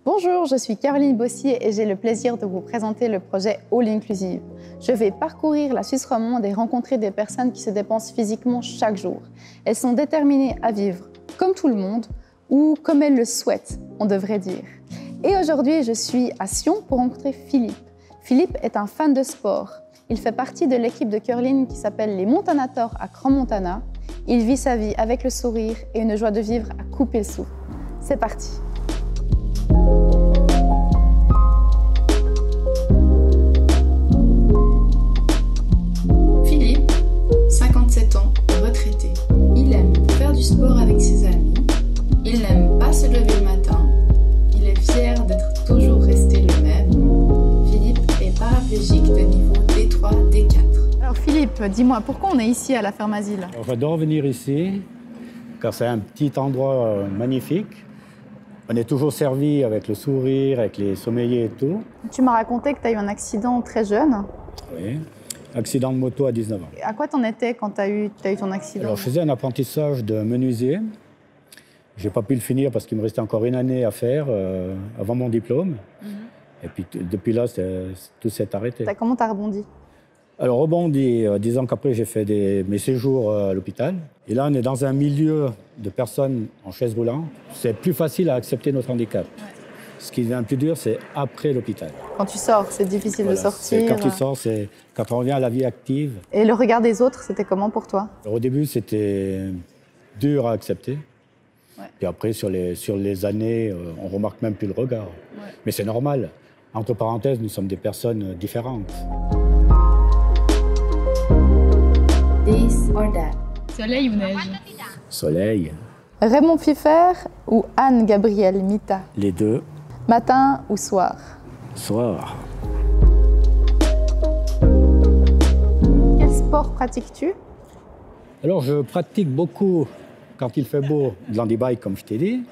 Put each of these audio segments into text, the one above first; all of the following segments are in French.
Bonjour, je suis Caroline Bossier et j'ai le plaisir de vous présenter le projet All Inclusive. Je vais parcourir la Suisse romande et rencontrer des personnes qui se dépensent physiquement chaque jour. Elles sont déterminées à vivre comme tout le monde ou comme elles le souhaitent, on devrait dire. Et aujourd'hui, je suis à Sion pour rencontrer Philippe. Philippe est un fan de sport. Il fait partie de l'équipe de curling qui s'appelle les Montanators à Crans-Montana. Il vit sa vie avec le sourire et une joie de vivre à couper le souffle. C'est parti. Philippe, 57 ans, retraité. Il aime faire du sport avec ses amis. Il n'aime pas se lever le matin. Il est fier d'être toujours resté le même. Philippe est paraplégique de niveau D3, D4. Alors Philippe, dis-moi, pourquoi on est ici à la ferme asile? J'adore venir ici, car c'est un petit endroit magnifique. On est toujours servi avec le sourire, avec les sommeillers et tout. Tu m'as raconté que tu as eu un accident très jeune. Oui, accident de moto à 19 ans. À quoi t'en étais quand tu as eu ton accident? Alors, je faisais un apprentissage de menuisier. Je n'ai pas pu le finir parce qu'il me restait encore une année à faire avant mon diplôme. Et puis depuis là, tout s'est arrêté. Comment tu as rebondi? Alors, rebondi, 10 ans qu'après, j'ai fait mes séjours à l'hôpital. Et là, on est dans un milieu de personnes en chaise roulante. C'est plus facile à accepter notre handicap. Ouais. Ce qui devient plus dur, c'est après l'hôpital. Quand tu sors, c'est difficile de sortir. Quand tu sors, c'est quand on revient à la vie active. Et le regard des autres, c'était comment pour toi? Alors, au début, c'était dur à accepter. Ouais. Puis après, sur les années, on remarque même plus le regard. Ouais. Mais c'est normal. Entre parenthèses, nous sommes des personnes différentes. This or that. Soleil ou neige? Soleil. Raymond Pfeiffer ou Anne-Gabrielle Mita? Les deux. Matin ou soir? Soir. Quel sport pratiques-tu? Alors, je pratique beaucoup, quand il fait beau, de l'handibike, comme je t'ai dit.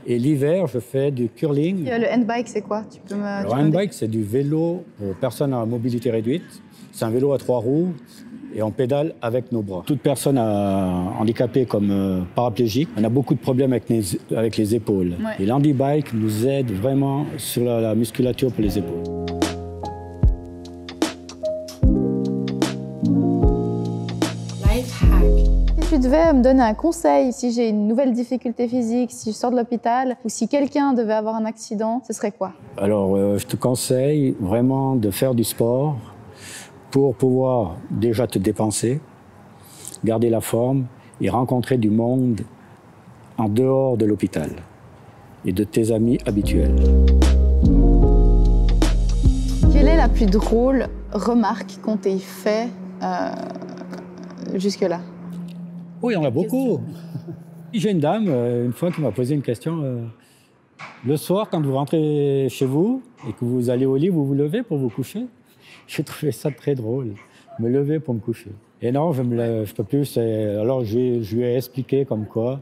Et l'hiver, je fais du curling. Le handbike, c'est quoi? Le handbike, c'est du vélo pour personnes à mobilité réduite. C'est un vélo à 3 roues. Et on pédale avec nos bras. Toute personne handicapée comme paraplégique, on a beaucoup de problèmes avec les épaules. Ouais. Et l'handibike nous aide vraiment sur la musculature pour les épaules. Life hack. Si tu devais me donner un conseil, si j'ai une nouvelle difficulté physique, si je sors de l'hôpital, ou si quelqu'un devait avoir un accident, ce serait quoi? Alors, je te conseille vraiment de faire du sport, pour pouvoir déjà te dépenser, garder la forme et rencontrer du monde en dehors de l'hôpital et de tes amis habituels. Quelle est la plus drôle remarque qu'on t'ait fait jusque-là? Oh, il y en a beaucoup. J'ai une dame, une fois, qui m'a posé une question. Le soir, quand vous rentrez chez vous et que vous allez au lit, vous vous levez pour vous coucher? J'ai trouvé ça très drôle, me lever pour me coucher. Et non, je ne peux plus. Alors, je lui ai expliqué comme quoi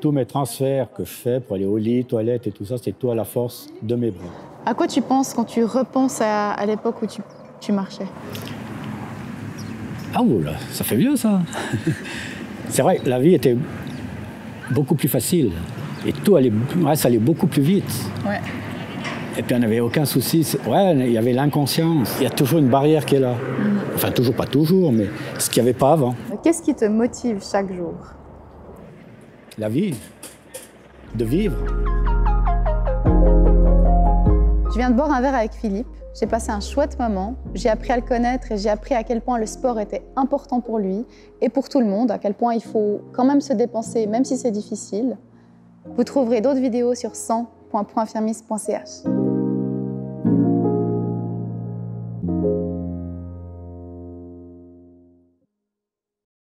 tous mes transferts que je fais pour aller au lit, toilette et tout ça, c'est tout à la force de mes bras. À quoi tu penses quand tu repenses à l'époque où tu marchais? Ah oula, ça fait vieux ça. C'est vrai, la vie était beaucoup plus facile et tout allait beaucoup plus vite. Ouais. Et puis on n'avait aucun souci. Ouais, il y avait l'inconscience. Il y a toujours une barrière qui est là. Enfin, toujours, pas toujours, mais ce qu'il n'y avait pas avant. Qu'est-ce qui te motive chaque jour? La vie. De vivre. Je viens de boire un verre avec Philippe. J'ai passé un chouette moment. J'ai appris à le connaître et j'ai appris à quel point le sport était important pour lui et pour tout le monde, à quel point il faut quand même se dépenser, même si c'est difficile. Vous trouverez d'autres vidéos sur 100.infirmis.ch.